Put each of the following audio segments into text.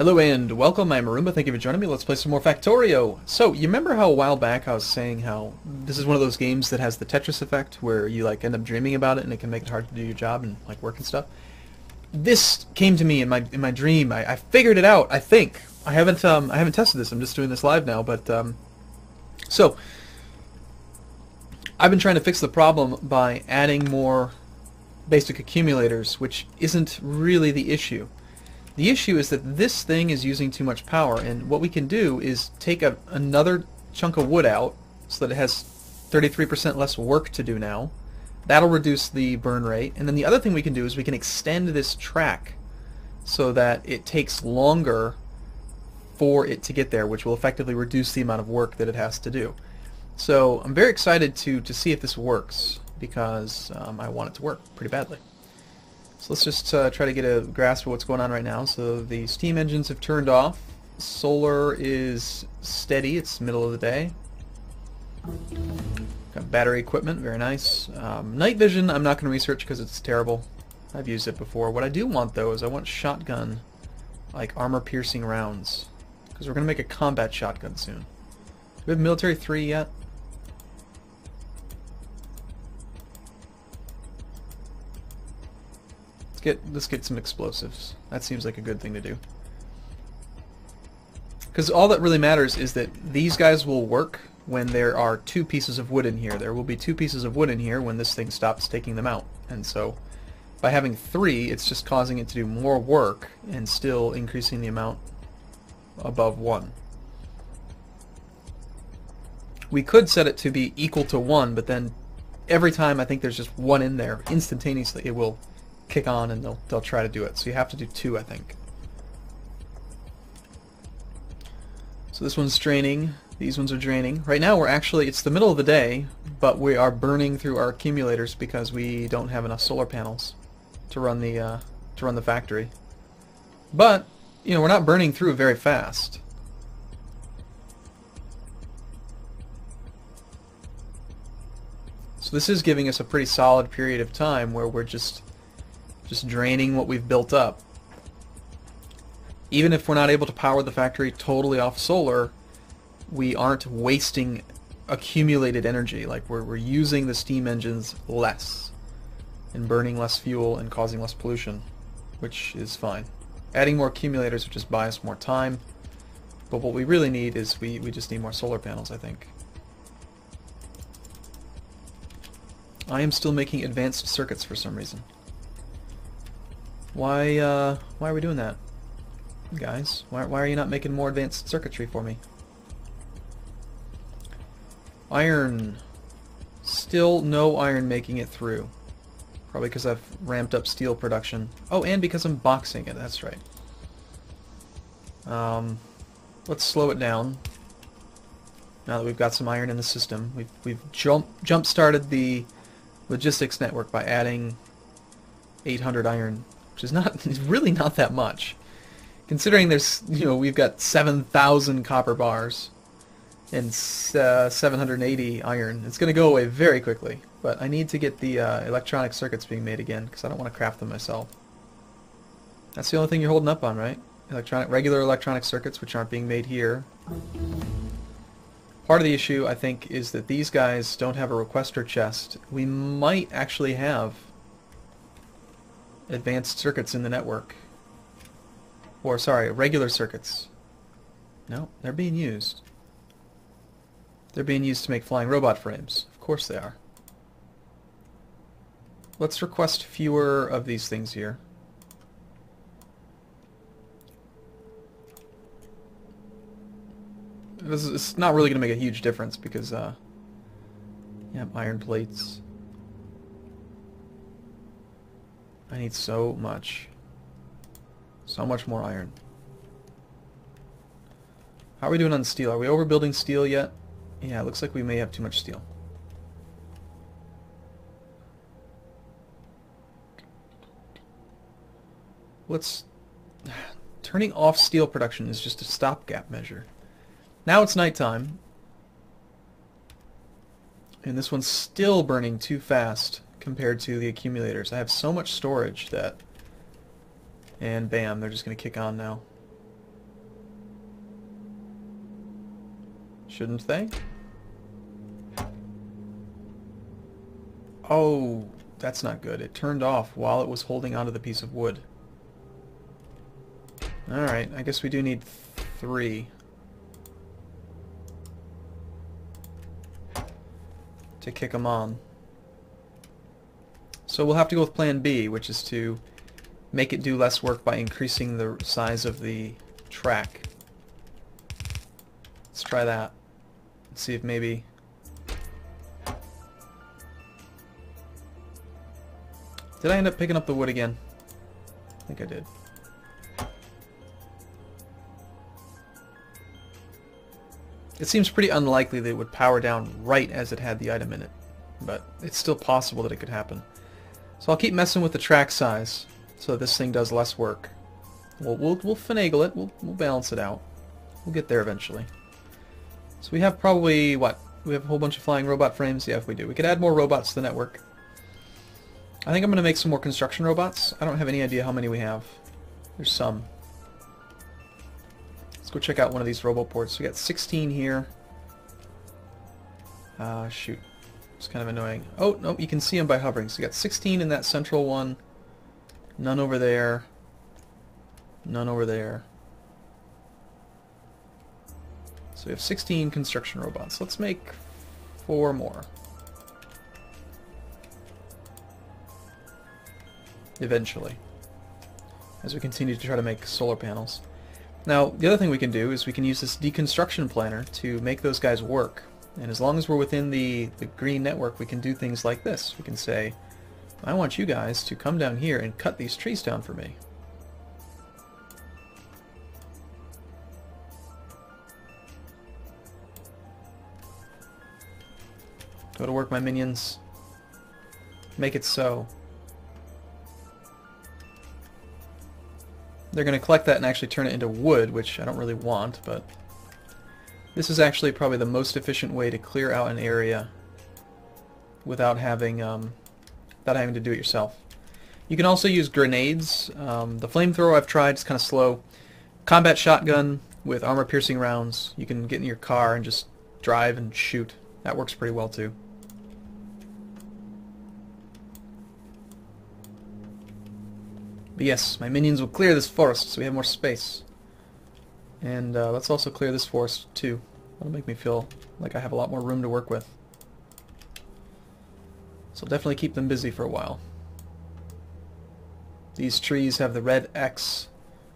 Hello and welcome, I'm Arumba, thank you for joining me. Let's play some more Factorio. So, you remember how a while back I was saying how this is one of those games that has the Tetris effect where you like end up dreaming about it and it can make it hard to do your job and like work and stuff? This came to me in my dream. I figured it out, I think. I haven't tested this, I'm just doing this live now, but so I've been trying to fix the problem by adding more basic accumulators, which isn't really the issue. The issue is that this thing is using too much power, and what we can do is take another chunk of wood out so that it has 33% less work to do now. That'll reduce the burn rate, and then the other thing we can do is we can extend this track so that it takes longer for it to get there, which will effectively reduce the amount of work that it has to do. So I'm very excited to see if this works, because I want it to work pretty badly. So let's just try to get a grasp of what's going on right now. So the steam engines have turned off. Solar is steady. It's middle of the day. Got battery equipment. Very nice. Night vision I'm not going to research because it's terrible. I've used it before. What I do want, though, is I want shotgun, like armor-piercing rounds, because we're going to make a combat shotgun soon. Do we have military 3 yet? Let's get some explosives. That seems like a good thing to do. Because all that really matters is that these guys will work when there are 2 pieces of wood in here. There will be 2 pieces of wood in here when this thing stops taking them out. And so by having 3, it's just causing it to do more work and still increasing the amount above 1. We could set it to be equal to 1, but then every time I think there's just 1 in there, instantaneously it will kick on and they'll try to do it. So you have to do 2, I think. So this one's draining. These ones are draining. Right now it's the middle of the day, but we are burning through our accumulators because we don't have enough solar panels to run the factory. But you know, we're not burning through very fast. So this is giving us a pretty solid period of time where we're just draining what we've built up. Even if we're not able to power the factory totally off solar, we aren't wasting accumulated energy. Like we're using the steam engines less and burning less fuel and causing less pollution, which is fine. Adding more accumulators would just buy us more time, but what we really need is we just need more solar panels, I think. I am still making advanced circuits for some reason. Why are we doing that? Guys, why are you not making more advanced circuitry for me? Iron. Still no iron making it through. Probably because I've ramped up steel production. Oh, and because I'm boxing it, that's right. Let's slow it down. Now that we've got some iron in the system. We've jump-started the logistics network by adding 800 iron, which is really not that much, considering there's, you know, we've got 7,000 copper bars and 780 iron. It's going to go away very quickly, but I need to get the electronic circuits being made again because I don't want to craft them myself. That's the only thing you're holding up on, right? Regular electronic circuits, which aren't being made here. Part of the issue, I think, is that these guys don't have a requester chest. We might actually have advanced circuits in the network. Or, sorry, regular circuits. No, they're being used. They're being used to make flying robot frames. Of course they are. Let's request fewer of these things here. It's not really going to make a huge difference because, yeah, iron plates. I need so much more iron. How are we doing on steel? Are we overbuilding steel yet? Yeah, it looks like we may have too much steel. Turning off steel production is just a stopgap measure. Now it's nighttime, and this one's still burning too fast compared to the accumulators. I have so much storage that... And bam, they're just going to kick on now. Shouldn't they? Oh, that's not good. It turned off while it was holding onto the piece of wood. Alright, I guess we do need 3 to kick them on. So we'll have to go with plan B, which is to make it do less work by increasing the size of the track. Let's try that. Let's see if maybe... Did I end up picking up the wood again? I think I did. It seems pretty unlikely that it would power down right as it had the item in it, but it's still possible that it could happen. So I'll keep messing with the track size so this thing does less work. We'll finagle it. We'll balance it out. We'll get there eventually. So we have probably, what? We have a whole bunch of flying robot frames? Yeah, if we do. We could add more robots to the network. I think I'm going to make some more construction robots. I don't have any idea how many we have. There's some. Let's go check out one of these roboports. We got 16 here. Shoot. It's kind of annoying. Oh, no, you can see them by hovering. So you got 16 in that central one. None over there. None over there. So we have 16 construction robots. Let's make 4 more. Eventually. As we continue to try to make solar panels. Now, the other thing we can do is we can use this deconstruction planner to make those guys work. And as long as we're within the green network, we can do things like this. We can say, I want you guys to come down here and cut these trees down for me. Go to work, my minions. Make it so. They're going to collect that and actually turn it into wood, which I don't really want, but this is actually probably the most efficient way to clear out an area without having to do it yourself. You can also use grenades. The flamethrower I've tried is kind of slow. Combat shotgun with armor-piercing rounds. You can get in your car and just drive and shoot. That works pretty well too. But yes, my minions will clear this forest so we have more space. And let's also clear this forest too. That'll make me feel like I have a lot more room to work with. So definitely keep them busy for a while. These trees have the red X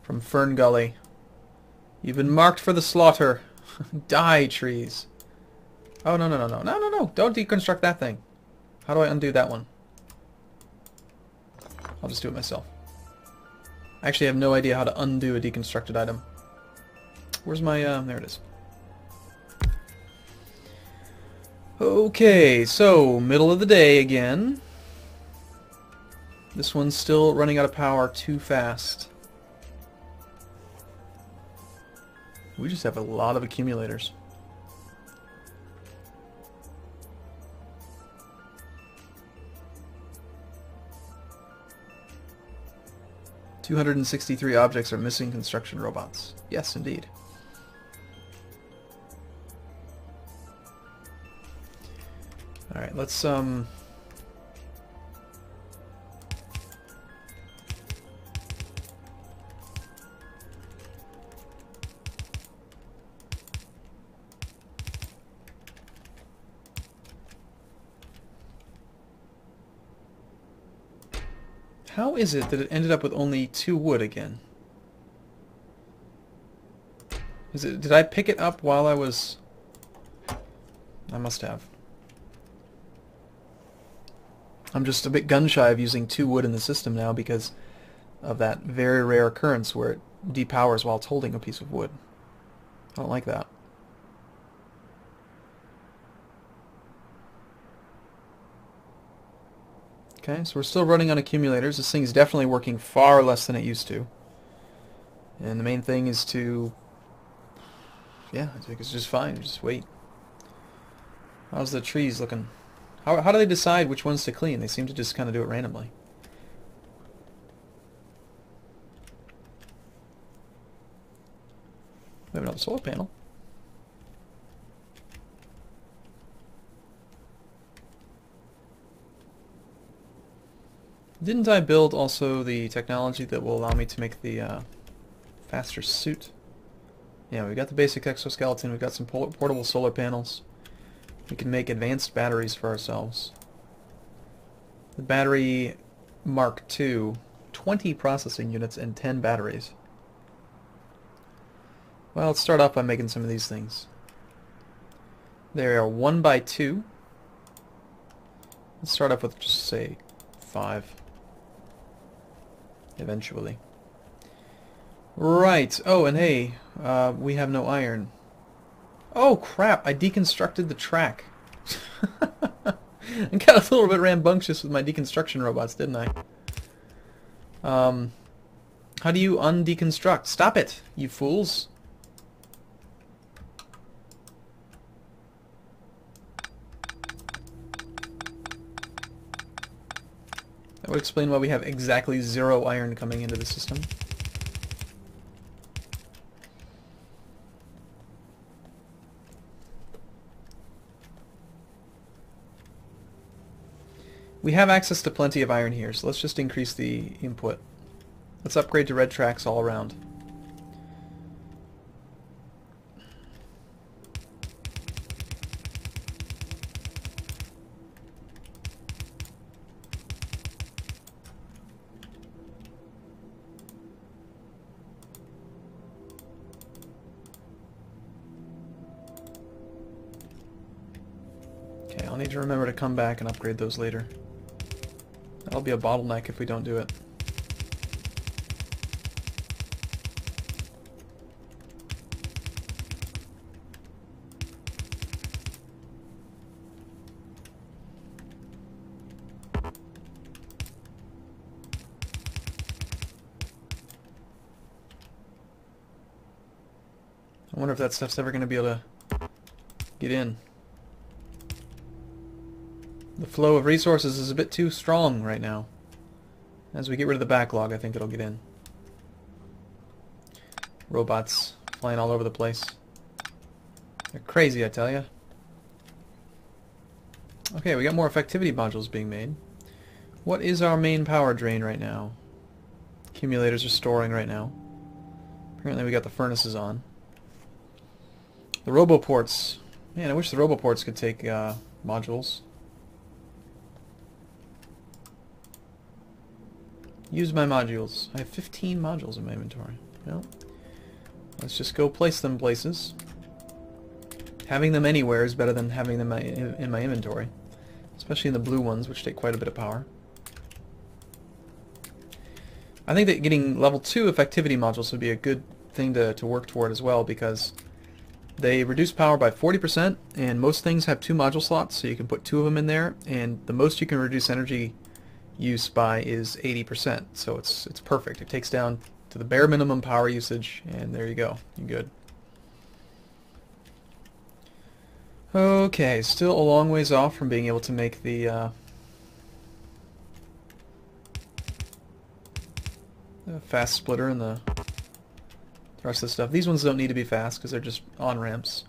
from Fern Gully. You've been marked for the slaughter. Die, trees. Oh, no, no, no, no. No, no, no. Don't deconstruct that thing. How do I undo that one? I'll just do it myself. I actually have no idea how to undo a deconstructed item. Where's my, there it is. Okay, so, middle of the day again. This one's still running out of power too fast. We just have a lot of accumulators. "263 objects are missing construction robots." Yes, indeed. Alright, let's how is it that it ended up with only 2 wood again? Did I pick it up while I was... I must have. I'm just a bit gun-shy of using 2 wood in the system now because of that very rare occurrence where it depowers while it's holding a piece of wood. I don't like that. Okay, so we're still running on accumulators. This thing's definitely working far less than it used to. And the main thing is to... yeah, I think it's just fine. Just wait. How's the trees looking? How do they decide which ones to clean? They seem to just kind of do it randomly. We have another solar panel. Didn't I build also the technology that will allow me to make the faster suit? Yeah, we've got the basic exoskeleton, we've got some portable solar panels. We can make advanced batteries for ourselves. The battery Mark II, 20 processing units and 10 batteries. Well, let's start off by making some of these things. They are 1 by 2. Let's start off with just say 5. Eventually. Right. Oh, and hey, we have no iron. Oh crap, I deconstructed the track. I got a little bit rambunctious with my deconstruction robots, didn't I? How do you undeconstruct? Stop it, you fools. That would explain why we have exactly 0 iron coming into the system. We have access to plenty of iron here, so let's just increase the input. Let's upgrade to red tracks all around. Okay, I'll need to remember to come back and upgrade those later. That'll be a bottleneck if we don't do it. I wonder if that stuff's ever going to be able to get in. The flow of resources is a bit too strong right now. As we get rid of the backlog, I think it'll get in. Robots flying all over the place. They're crazy, I tell ya. Okay, we got more effectivity modules being made. What is our main power drain right now? Accumulators are storing right now. Apparently we got the furnaces on. The roboports. Man, I wish the roboports could take modules. Use my modules. I have 15 modules in my inventory. Well, let's just go place them places. Having them anywhere is better than having them in my inventory. Especially in the blue ones, which take quite a bit of power. I think that getting level 2 effectivity modules would be a good thing to work toward as well, because they reduce power by 40%, and most things have 2 module slots, so you can put 2 of them in there, and the most you can reduce energy use by is 80%, so it's perfect. It takes down to the bare minimum power usage, and there you go. You're good. Okay, still a long ways off from being able to make the fast splitter and the rest of the stuff. These ones don't need to be fast because they're just on-ramps.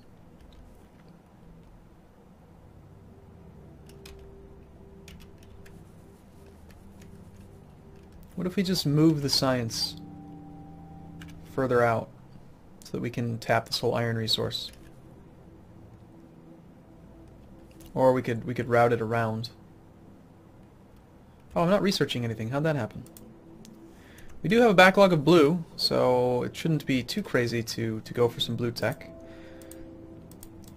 What if we just move the science further out so that we can tap this whole iron resource? Or we could route it around. Oh, I'm not researching anything. How'd that happen? We do have a backlog of blue, so it shouldn't be too crazy to go for some blue tech.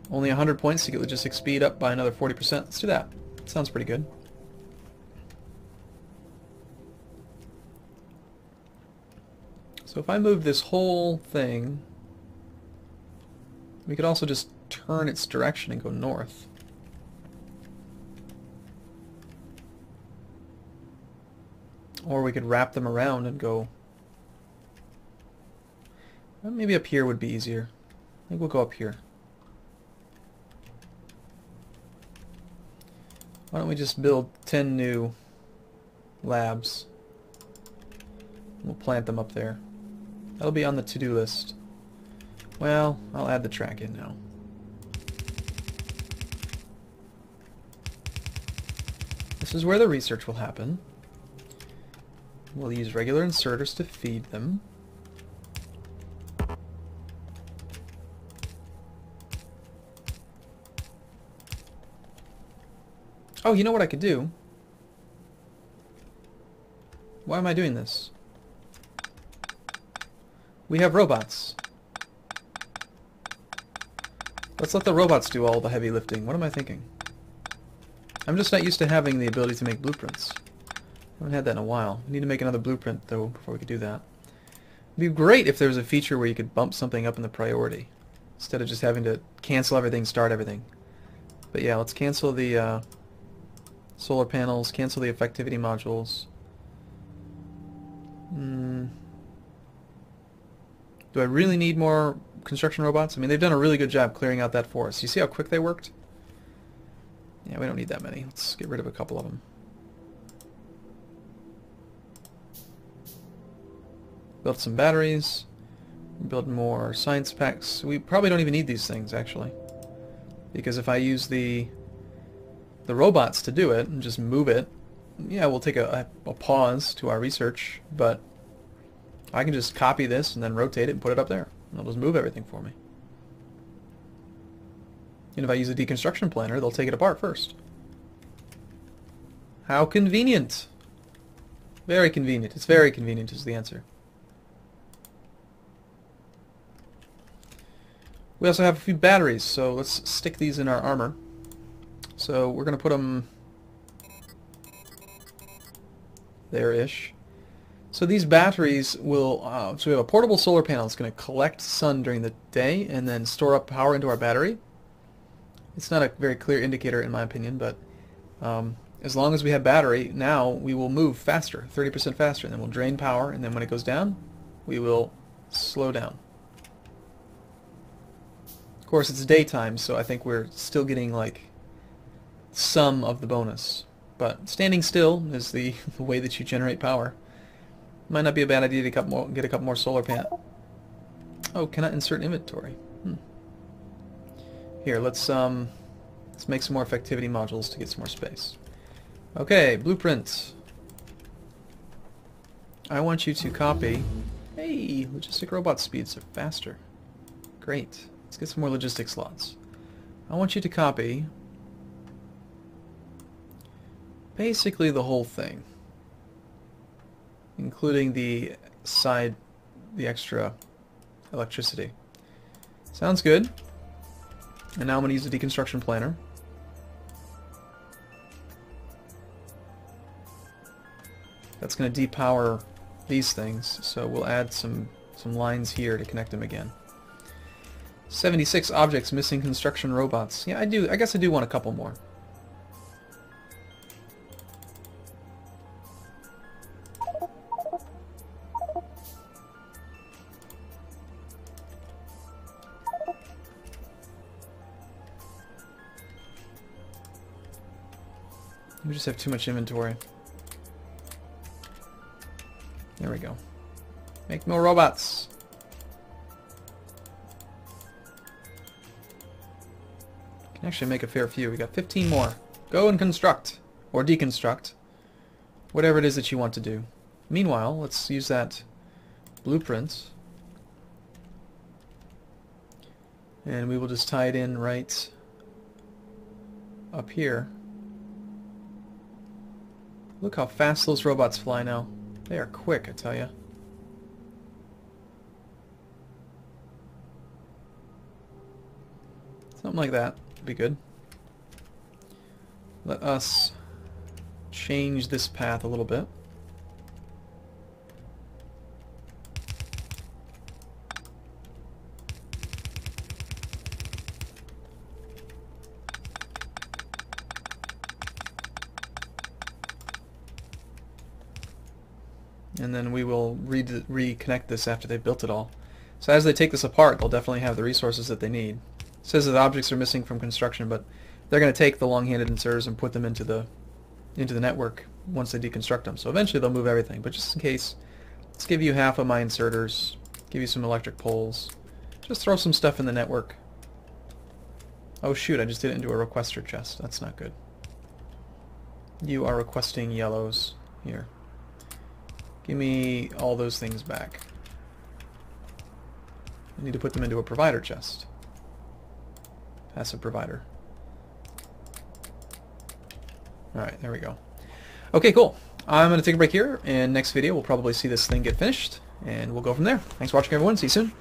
Only 100 points to get logistics speed up by another 40%. Let's do that. Sounds pretty good. So if I move this whole thing, we could also just turn its direction and go north. Or we could wrap them around and go... Well, maybe up here would be easier. I think we'll go up here. Why don't we just build 10 new labs? We'll plant them up there. That'll be on the to-do list. Well, I'll add the track in now. This is where the research will happen. We'll use regular inserters to feed them. Oh, you know what I could do? Why am I doing this? We have robots. Let's let the robots do all the heavy lifting. What am I thinking? I'm just not used to having the ability to make blueprints. I haven't had that in a while. We need to make another blueprint, though, before we could do that. It'd be great if there was a feature where you could bump something up in the priority, instead of just having to cancel everything, start everything. But yeah, let's cancel the solar panels, cancel the effectivity modules. Do I really need more construction robots? I mean, they've done a really good job clearing out that forest. You see how quick they worked? Yeah, we don't need that many. Let's get rid of a couple of them. Build some batteries. Build more science packs. We probably don't even need these things, actually. Because if I use the robots to do it and just move it, yeah, we'll take a pause to our research, but I can just copy this and then rotate it and put it up there. It'll just move everything for me. And if I use a deconstruction planner, they'll take it apart first. How convenient! Very convenient. It's very convenient is the answer. We also have a few batteries, so let's stick these in our armor. So we're going to put them there-ish. So these batteries will, so we have a portable solar panel that's going to collect sun during the day and then store up power into our battery. It's not a very clear indicator in my opinion, but as long as we have battery, now we will move faster, 30% faster, and then we'll drain power, and then when it goes down, we will slow down. Of course, it's daytime, so I think we're still getting like some of the bonus. But standing still is the way that you generate power. Might not be a bad idea to get a couple more solar panels. Oh, cannot insert inventory. Here, let's make some more effectivity modules to get some more space. Okay, blueprint. I want you to copy. Hey, logistic robot speeds are faster. Great. Let's get some more logistic slots. I want you to copy basically the whole thing, including the extra electricity. Sounds good. And now I'm going to use the deconstruction planner. That's going to depower these things, so we'll add some lines here to connect them again. 76 objects missing construction robots. Yeah, I guess I do want a couple more. We just have too much inventory. There we go. Make more robots. Can actually make a fair few. We got 15 more. Go and construct. Or deconstruct. Whatever it is that you want to do. Meanwhile, let's use that blueprint. And we will just tie it in right up here. Look how fast those robots fly now. They are quick, I tell you. Something like that would be good. Let us change this path a little bit. And then we will reconnect this after they've built it all. So as they take this apart, they'll definitely have the resources that they need. It says that objects are missing from construction, but they're going to take the long-handed inserters and put them into the network once they deconstruct them. So eventually they'll move everything. But just in case, let's give you half of my inserters, give you some electric poles. Just throw some stuff in the network. Oh shoot, I just did it into a requester chest. That's not good. You are requesting yellows here. Give me all those things back. I need to put them into a provider chest. Passive provider. Alright, there we go. Okay, cool. I'm going to take a break here, and next video we'll probably see this thing get finished, and we'll go from there. Thanks for watching, everyone. See you soon.